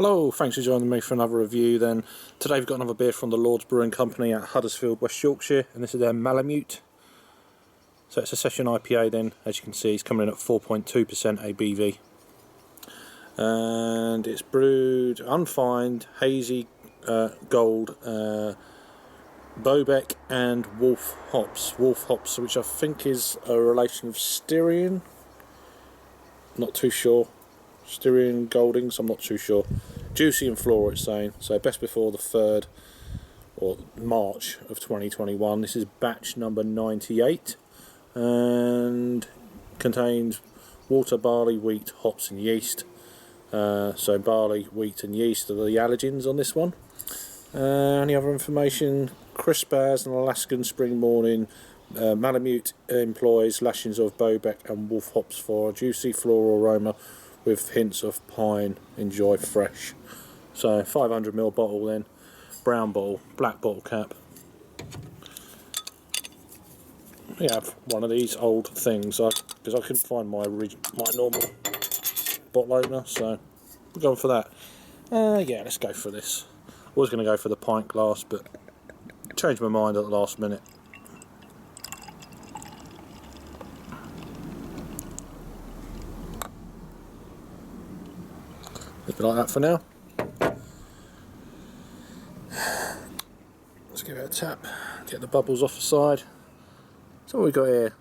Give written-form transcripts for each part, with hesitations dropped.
Hello, thanks for joining me for another review then. Today we've got another beer from the Lord's Brewing Company at Huddersfield, West Yorkshire, and this is their Malamute. So it's a session IPA then, as you can see it's coming in at 4.2% ABV. And it's brewed unfined, hazy, gold, Bobek and Wolf hops. Wolf hops, which I think is a relation of Styrian. Not too sure. Styrian Goldings, I'm not too sure. Juicy and floral, it's saying. So best before the 3rd or March of 2021. This is batch number 98 and contains water, barley, wheat, hops and yeast. So barley, wheat and yeast are the allergens on this one. Any other information? Crisp as an Alaskan spring morning. Malamute employs lashings of Bobek and Wolf hops for a juicy floral aroma with hints of pine. Enjoy fresh. So 500ml bottle then, brown bottle, black bottle cap. We have one of these old things because I couldn't find my normal bottle opener, so we're going for that. Yeah, let's go for this. I was going to go for the pint glass, but changed my mind at the last minute. Leave it like that for now. Let's give it a tap, get the bubbles off the side. So what we got here?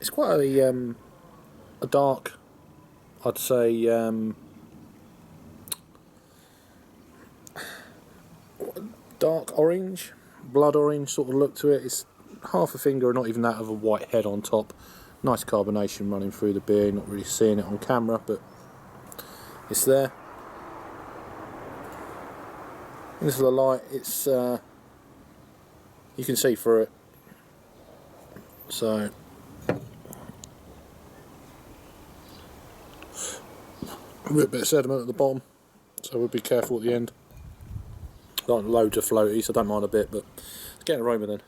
It's quite a dark, I'd say, dark orange, blood orange sort of look to it. It's half a finger, not even that, of a white head on top. Nice carbonation running through the beer. Not really seeing it on camera, but it's there. Into the light, it's you can see through it. So a little bit of sediment at the bottom, so we'll be careful at the end. Not loads of floaties, I don't mind a bit, but let's get an aroma then.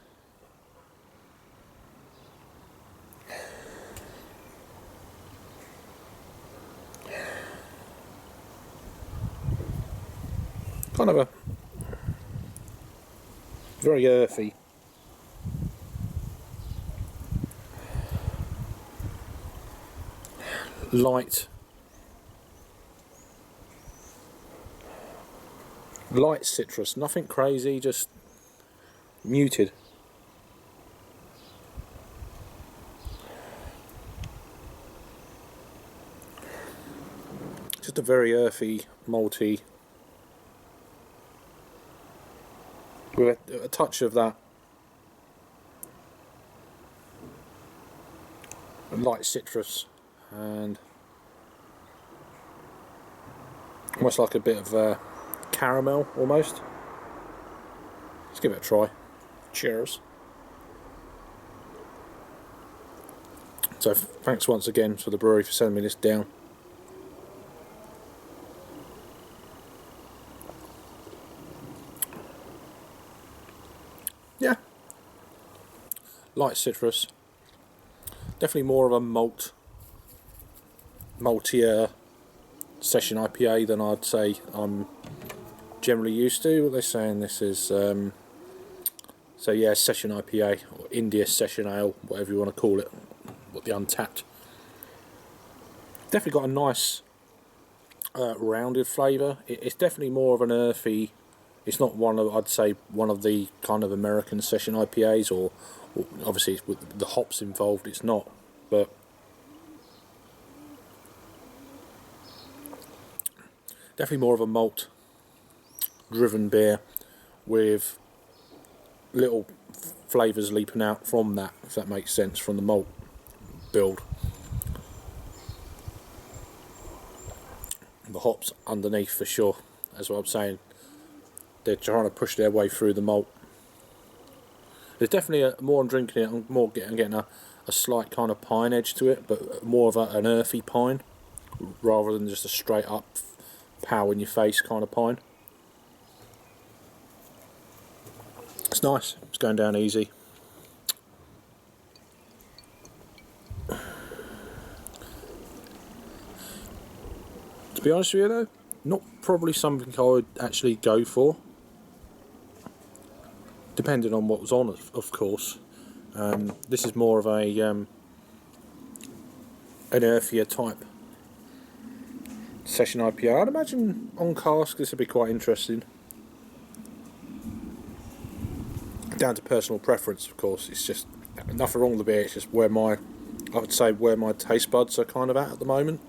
Kind of a very earthy, light citrus, nothing crazy, just muted. Just a very earthy, malty, with a touch of that light citrus and almost like a bit of caramel almost. Let's give it a try. Cheers. So thanks once again for the brewery for sending me this down. Yeah, light citrus, definitely more of a maltier session IPA than I'd say I'm generally used to. What they're saying this is, so yeah, session IPA or India session ale, whatever you want to call it, what the untapped. Definitely got a nice rounded flavour. It's definitely more of an earthy. It's not one of, I'd say, one of the kind of American session IPAs, or obviously with the hops involved, it's not. But definitely more of a malt-driven beer with little flavours leaping out from that, if that makes sense, from the malt build. The hops underneath for sure, that's what I'm saying. They're trying to push their way through the malt. There's definitely more I'm drinking it, I'm more getting a slight kind of pine edge to it, but more of an earthy pine rather than just a straight up pow in your face kind of pine. It's nice, it's going down easy. To be honest with you though, Not probably something I would actually go for, depending on what was on, of course. This is more of a an earthier type session IPA. I'd imagine on cask this would be quite interesting. Down to personal preference, of course. It's just nothing wrong with the beer. It's just where I would say where my taste buds are kind of at the moment.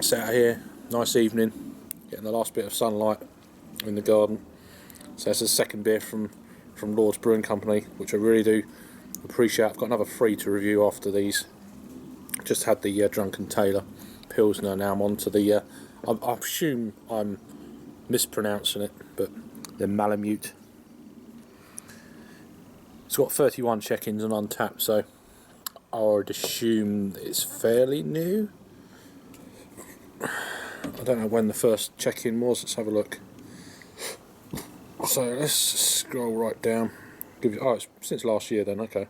Sat out here, nice evening, getting the last bit of sunlight in the garden. So that's the second beer from Lord's Brewing Company, which I really do appreciate. I've got another 3 to review after these. Just had the Drunken Tailor Pilsner. Now I'm on to the I assume I'm mispronouncing it, but the Malamute. It's got 31 check-ins and Untapped, so I would assume it's fairly new. I don't know when the first check-in was. Let's have a look. So let's scroll right down. Oh, it's since last year then. Okay.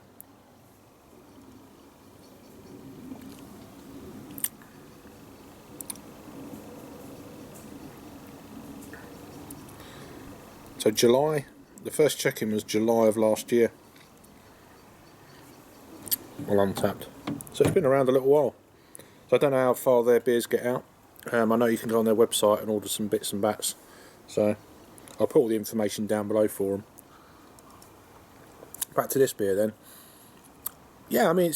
So July. The first check-in was July of last year. Well, Untapped. So it's been around a little while. So I don't know how far their beers get out. I know you can go on their website and order some bits and bats. So I'll put all the information down below for them. Back to this beer then. Yeah, I mean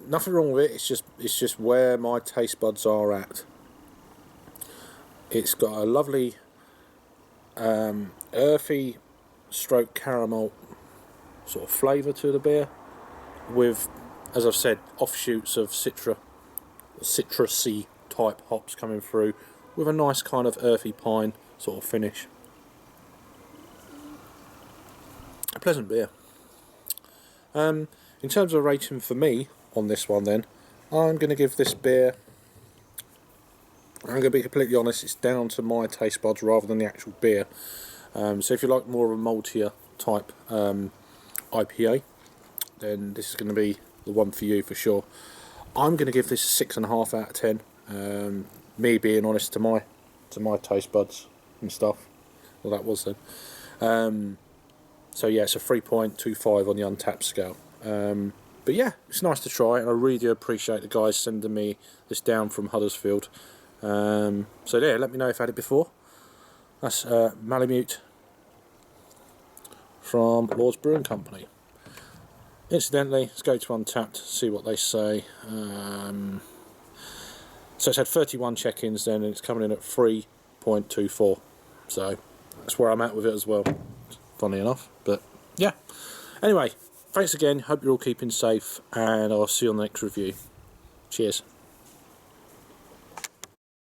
nothing wrong with it. It's just where my taste buds are at. It's got a lovely earthy stroke caramel sort of flavour to the beer, with, as I've said, offshoots of citrusy type hops coming through, with a nice kind of earthy pine sort of finish. A pleasant beer. In terms of rating for me on this one then, I'm going to give this beer, I'm going to be completely honest, it's down to my taste buds rather than the actual beer. So if you like more of a maltier type IPA, then this is going to be the one for you for sure. I'm going to give this a 6.5 out of 10. Me being honest to my taste buds and stuff. Well, that was then. So yeah, it's a 3.25 on the Untapped scale. But yeah, it's nice to try, and I really do appreciate the guys sending me this down from Huddersfield. So yeah, let me know if you've had it before. That's Malamute from Lord's Brewing Company. Incidentally, let's go to Untapped, see what they say. So it's had 31 check-ins then, and it's coming in at 3.24. So that's where I'm at with it as well. Funny enough, but yeah. Anyway, thanks again. Hope you're all keeping safe, and I'll see you on the next review. Cheers.